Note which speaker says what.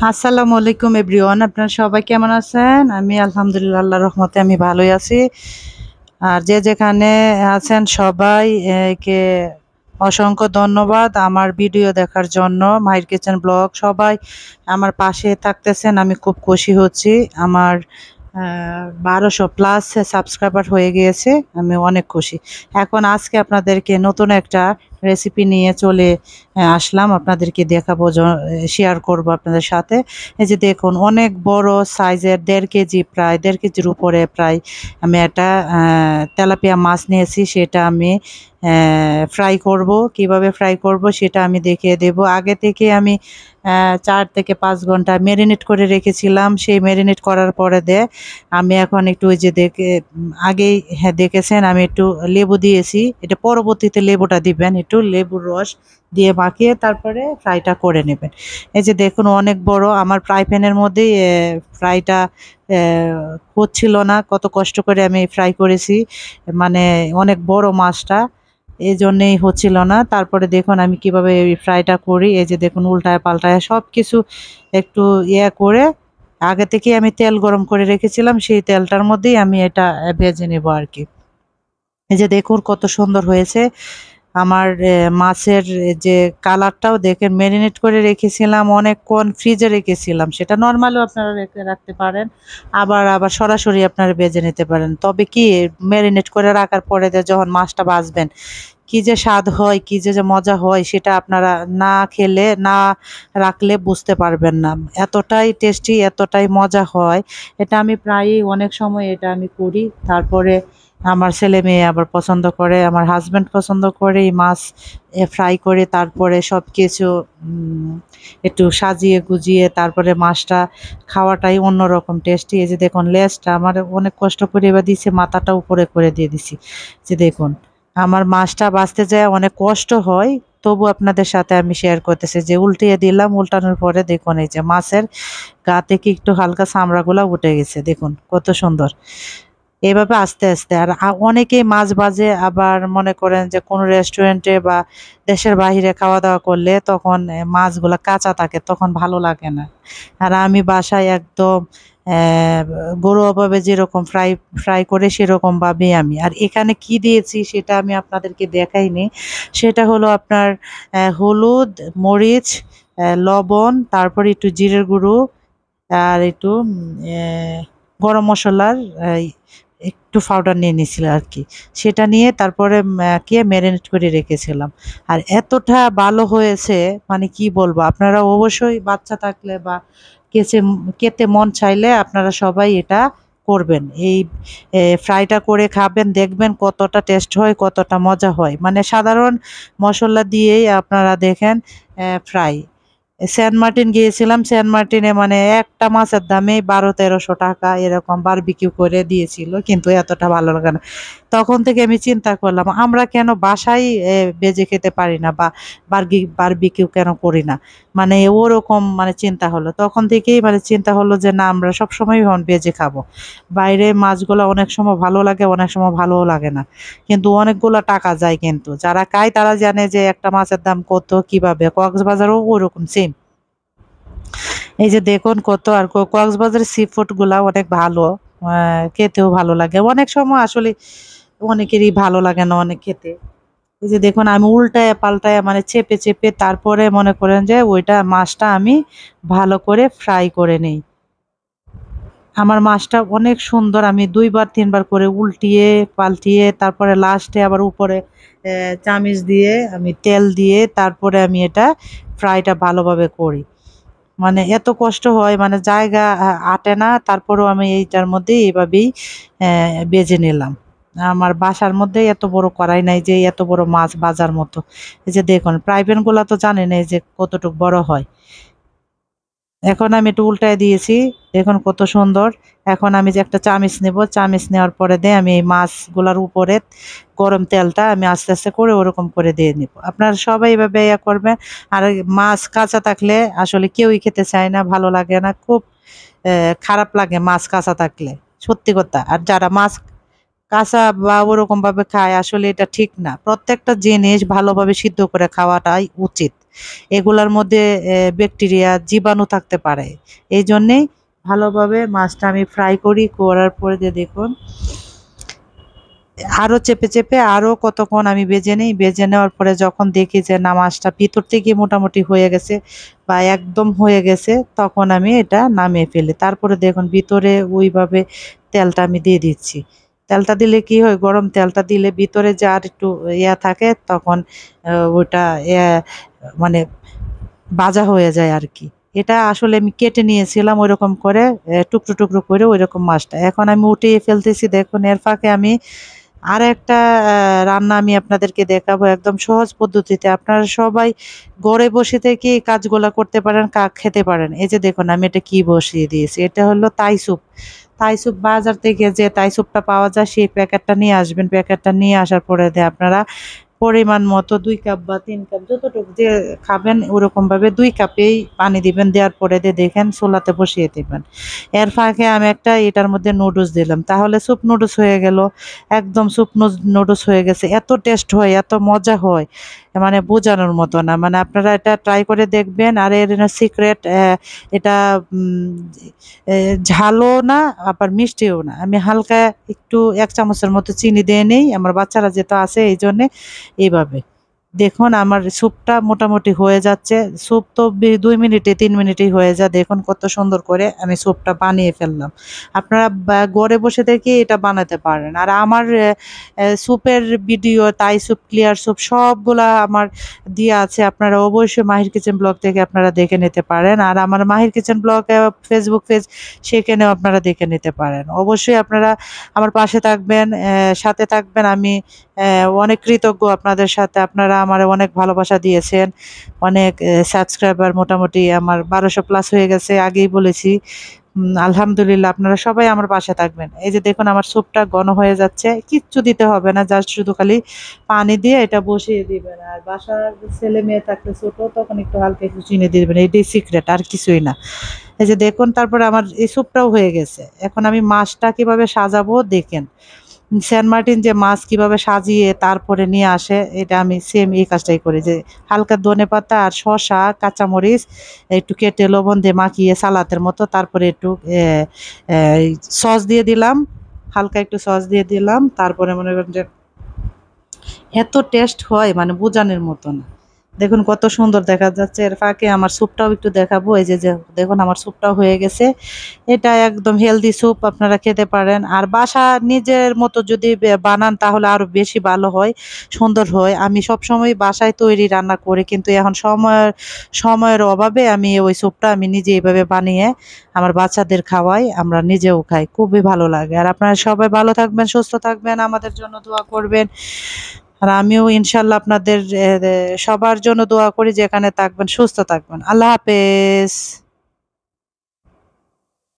Speaker 1: আসসালামু আলাইকুম এভরিওয়ান, আপনারা সবাই কেমন আছেন? আমি আলহামদুলিল্লাহ আল্লাহর রহমতে আমি ভালোই আছি। আর যে যেখানে আছেন সবাই কে অসংখ্য ধন্যবাদ আমার ভিডিও দেখার জন্য। মাহির কিচেন ব্লগ সবাই আমার পাশে থাকতেছেন, আমি খুব খুশি হচ্ছি। আমার 1200+ সাবস্ক্রাইবার হয়ে গিয়েছে, আমি অনেক খুশি। এখন আজকে আপনাদেরকে নতুন একটা রেসিপি নিয়ে চলে আসলাম, আপনাদেরকে দেখাবো, শেয়ার করব আপনাদের সাথে। এই যে দেখুন, অনেক বড় সাইজের 1.5 কেজি, প্রায় 1.5 কেজির উপরে প্রায় আমি একটা তেলাপিয়া মাছ নিয়েছি। সেটা আমি ফ্রাই করব। কিভাবে ফ্রাই করব সেটা আমি দেখিয়ে দেব। আগে থেকে আমি 4 থেকে 5 ঘন্টা ম্যারিনেট করে রেখেছিলাম। সেই ম্যারিনেট করার পরে আমি এখন একটু ওই যে আগেই হ্যাঁ দেখেছেন, আমি একটু লেবু দিয়েছি। এটা পরবর্তীতে লেবুটা দিবেন, একটু লেবুর রস দিয়ে মাখিয়ে তারপরে ফ্রাইটা করে নেবেন। এই যে দেখুন, অনেক বড় আমার ফ্রাই প্যানের মধ্যেই ফ্রাইটা হচ্ছিল না। কত কষ্ট করে আমি ফ্রাই করেছি, মানে অনেক বড় মাছটা, এই জন্যেই হচ্ছিল না। তারপরে দেখুন আমি কিভাবে এই ফ্রাইটা করি। এই যে দেখুন, উল্টায় পাল্টায় সব কিছু একটু করে আগে থেকে আমি তেল গরম করে রেখেছিলাম, সেই তেলটার মধ্যেই আমি এটা ভেজে নেব আর কি। এই যে দেখুন কত সুন্দর হয়েছে আমার মাছের যে কালারটাও দেখেন। ম্যারিনেট করে রেখেছিলাম অনেকক্ষণ, ফ্রিজে রেখেছিলাম। সেটা নর্মালও আপনারা রেখে রাখতে পারেন, আবার আবার সরাসরি আপনারা ভেজে নিতে পারেন। তবে কি, ম্যারিনেট করে রাখার পরে যখন মাছটা ভাজবেন, কি যে স্বাদ হয়, কি যে মজা হয়, সেটা আপনারা না খেলে, না রাখলে বুঝতে পারবেন না। এতটাই টেস্টি, এতটাই মজা হয়। এটা আমি প্রায়ই অনেক সময় এটা আমি করি। তারপরে আমার ছেলে মেয়ে আবার পছন্দ করে, আমার হাজব্যান্ড পছন্দ করে এই মাছ ফ্রাই করে তারপরে সব কিছু একটু সাজিয়ে গুজিয়ে তারপরে মাছটা খাওয়াটাই অন্যরকম টেস্টি। এই যে দেখুন, লেজটা আমার অনেক কষ্ট করে এবার দিয়েছি, মাথাটা উপরে করে দিয়ে দিছি। যে দেখুন, আমার মাছটা বাছতে যায় অনেক কষ্ট হয়, তবু আপনাদের সাথে আমি শেয়ার করতেছি। যে উল্টিয়ে দিলাম, উল্টানোর পরে দেখুন এই যে মাছের গা থেকে একটু হালকা চামড়াগুলো উঠে গেছে। দেখুন কত সুন্দর। এভাবে আস্তে আস্তে আর অনেকেই মাছ ভাজে, আবার মনে করেন যে কোনো রেস্টুরেন্টে বা দেশের বাইরে খাওয়া দাওয়া করলে তখন মাছগুলা কাঁচা থাকে, তখন ভালো লাগে না। আর আমি বাসায় একদম ঘরোয়াভাবে যেরকম ফ্রাই ফ্রাই করে সেরকম ভাবে আমি। আর এখানে কি দিয়েছি সেটা আমি আপনাদেরকে দেখাইনি। সেটা হলো আপনার হলুদ, মরিচ, লবণ, তারপরে একটু জিরের গুঁড়ো, আর একটু গরম মসলার একটু পাউডার নিয়ে নিয়েছিল আর কি। সেটা নিয়ে তারপরে ম্যারিনেট করে রেখেছিলাম। আর এতটা ভালো হয়েছে, মানে কি বলবো, আপনারা অবশ্যই বাচ্চা থাকলে বা কেচে খেতে মন চাইলে আপনারা সবাই এটা করবেন। এই ফ্রাইটা করে খাবেন, দেখবেন কতটা টেস্ট হয়, কতটা মজা হয়। মানে সাধারণ মসলা দিয়েই আপনারা দেখেন ফ্রাই। সেন্ট মার্টিন গিয়েছিলাম, সেন্ট মার্টিনে মানে একটা মাছের দামে 1200-1300 টাকা এরকম বারবিকিউ করে দিয়েছিল, কিন্তু এতটা ভালো লাগে না। তখন থেকে আমি চিন্তা করলাম, আমরা কেন বাসায় বেজে খেতে পারি না, বা বারবিকিউ কেন করি না। মানে ওরকম মানে চিন্তা হলো, তখন থেকেই মানে চিন্তা হলো যে না, আমরা সবসময় বেজে খাবো। বাইরে মাছগুলো অনেক সময় ভালো লাগে, অনেক সময় ভালোও লাগে না, কিন্তু অনেকগুলো টাকা যায়। কিন্তু যারা খায় তারা জানে যে একটা মাছের দাম কত, কিভাবে। কক্সবাজারও ওরকম সেম। এই যে দেখুন কত, আর কক্সবাজারের সি ফুড গুলা অনেক ভালো, খেতেও ভালো লাগে। অনেক সময় আসলে অনেকেরই ভালো লাগে না অনেক খেতে। এই যে দেখুন, আমি উল্টায় পাল্টায় মানে চেপে চেপে তারপরে মনে করেন যে ওইটা মাছটা আমি ভালো করে ফ্রাই করে নেই। আমার মাছটা অনেক সুন্দর, আমি 2 বার 3 বার করে উল্টিয়ে পাল্টিয়ে তারপরে লাস্টে আবার উপরে চামিচ দিয়ে আমি তেল দিয়ে তারপরে আমি এটা ফ্রাইটা ভালোভাবে করি। মানে এত কষ্ট হয়, মানে জায়গা আটে না, তারপরেও আমি এইটার মধ্যে এইভাবেই বেজে নিলাম। আমার বাসার মধ্যে এত বড় কড়াই নাই যে এত বড় মাছ ভাজার মতো। এই যে দেখুন, ফ্রাই প্যান গুলা তো জানেন এই যে কতটুকু বড় হয়। এখন আমি একটু উল্টায় দিয়েছি, দেখুন কত সুন্দর। এখন আমি যে একটা চামিচ নেব, চামিচ নেওয়ার পরে আমি এই মাছগুলার উপরে গরম তেলটা আমি আস্তে আস্তে করে ওরকম করে দিয়ে নিব। আপনারা সবাই এভাবে করবেন। আর মাছ কাঁচা থাকলে আসলে কেউই খেতে চায় না, ভালো লাগে না, খুব খারাপ লাগে মাছ কাঁচা থাকলে, সত্যি কথা। আর যারা মাছ কাঁচা বা ওরকম ভাবে খায়, আসলে এটা ঠিক না। প্রত্যেকটা জিনিস ভালোভাবে সিদ্ধ করে খাওয়াটাই উচিত। এগুলার মধ্যে ব্যাকটেরিয়া জীবাণু থাকতে পারে। এই জন্যেই ভালোভাবে মাছটা আমি ফ্রাই করি, করার পরে যে দেখুন আরো চেপে চেপে আরো কতক্ষণ আমি ভেজে নিই। ভেজে নেওয়ার পরে যখন দেখি যে না মাছটা ভিতর থেকে মোটামুটি হয়ে গেছে বা একদম হয়ে গেছে, তখন আমি এটা নামিয়ে ফেলি। তারপরে দেখুন ভিতরে ওইভাবে তেলটা আমি দিয়ে দিচ্ছি। তেলটা দিলে কি হয়, গরম তেলটা দিলে ভিতরে যে আর একটু ইয়া থাকে তখন ওটা মানে ভাজা হয়ে যায় আর কি। এটা আসলে আমি কেটে নিয়েছিলাম ওইরকম করে, টুকরো টুকরো করে ওইরকম মাছটা। এখন আমি উঠিয়ে ফেলতেছি। দেখুন এর ফাঁকে আমি আরেকটা রান্না আমি আপনাদেরকে দেখাবো একদম সহজ পদ্ধতিতে। আপনারা সবাই ঘরে বসে থেকে এই কাজগুলা করতে পারেন, খেতে পারেন। এই যে দেখুন আমি এটা কি বসিয়ে দিয়েছি। এটা হলো তাই স্যুপ। তাই স্যুপ বাজার থেকে যে তাই স্যুপটা পাওয়া যায় সেই প্যাকেটটা নিয়ে আসবেন। প্যাকেটটা নিয়ে আসার পরে আপনারা পরিমাণ মতো ২ কাপ বা ৩ কাপ যতটুকু যে খাবেন ওরকমভাবে ২ কাপেই পানি দিবেন। দেওয়ার পরে দেখেন চুলাতে বসিয়ে দিবেন। এর ফাঁকে আমি একটা এটার মধ্যে নুডলস দিলাম। তাহলে স্যুপ নুডলস হয়ে গেল। একদম স্যুপ নুডলস হয়ে গেছে। এত টেস্ট হয়, এত মজা হয়, মানে বোঝানোর মতো না। মানে আপনারা এটা ট্রাই করে দেখবেন। আর এর সিক্রেট এটা উম এ ঝালও না আবার মিষ্টিও না। আমি হালকা একটু ১ চামচের মতো চিনি দিয়ে নেই। আমার বাচ্চারা যেহেতু আছে এইজন্যে এইভাবে। দেখুন আমার স্যুপটা মোটামুটি হয়ে যাচ্ছে। স্যুপ তো ২ মিনিটে ৩ মিনিটেই হয়ে যায়। দেখুন কত সুন্দর করে আমি স্যুপটা বানিয়ে ফেললাম। আপনারা ঘরে বসে থেকে এটা বানাতে পারেন। আর আমার স্যুপের video, Thai soup, clear soup সবগুলা আমার দেয়া আছে। আপনারা অবশ্যই মাহির কিচেন ব্লগ থেকে আপনারা দেখে নিতে পারেন। আর আমার মাহির কিচেন ব্লগ ফেসবুক পেজ, সেখানেও আপনারা দেখে নিতে পারেন। অবশ্যই আপনারা আমার পাশে থাকবেন, সাথে থাকবেন। আমি অনেক কৃতজ্ঞ আপনাদের সাথে। আপনারা আমারে অনেক ভালোবাসা দিয়েছেন। অনেক সাবস্ক্রাইবার মোটামুটি আমার ১২০০ প্লাস হয়ে গেছে, আগেই বলেছি। আলহামদুলিল্লাহ আপনারা সবাই আমার পাশে থাকবেন। এই যে দেখুন আমার স্যুপটা ঘন হয়ে যাচ্ছে। কিচ্ছু দিতে হবে না, জাস্ট শুধু খালি পানি দিয়ে এটা বসিয়ে দিবেন। আর বাসার ছেলে-মেয়ে থাকলে ছোট তখন একটু হালকা একটু চিনি দিয়ে দিবেন। এটাই সিক্রেট, আর কিছুই না। এই যে দেখুন তারপরে আমার এই স্যুপটাও হয়ে গেছে। এখন আমি মাছটা কিভাবে সাজাবো দেখেন। সেন্ট মার্টিন যে মাছ কিভাবে সাজিয়ে তারপরে নিয়ে আসে, এটা আমি সেম এই কাজটাই করি। যে হালকা ধনেপাতা আর শসা, কাঁচামরিচ একটু কেটে লবণ দিয়ে মাখিয়ে সালাদের মতো, তারপরে একটু সস দিয়ে দিলাম, হালকা একটু সস দিয়ে দিলাম। তারপরে মনে করেন যে এত টেস্ট হয় মানে বোঝানোর মতো না। দেখুন কত সুন্দর দেখা যাচ্ছে। এর ফাঁকে আমার স্যুপটাও একটু দেখাবো। এই যে দেখুন আমার স্যুপটাও হয়ে গেছে। এটা একদম হেলদি স্যুপ, আপনারা খেতে পারেন। আর বাসা নিজের মতো যদি বানান তাহলে আরো বেশি ভালো হয়, সুন্দর হয়। আমি সবসময় বাসায় তৈরি রান্না করি, কিন্তু এখন সময়ের অভাবে আমি ওই স্যুপটা আমি নিজে এইভাবে বানিয়ে আমার বাচ্চাদের খাওয়াই, আমরা নিজেও খাই। খুবই ভালো লাগে। আর আপনারা সবাই ভালো থাকবেন, সুস্থ থাকবেন, আমাদের জন্য দোয়া করবেন। আর আমিও ইনশাল্লাহ আপনাদের সবার জন্য দোয়া করি, যেখানে থাকবেন সুস্থ থাকবেন। আল্লাহ হাফেজ।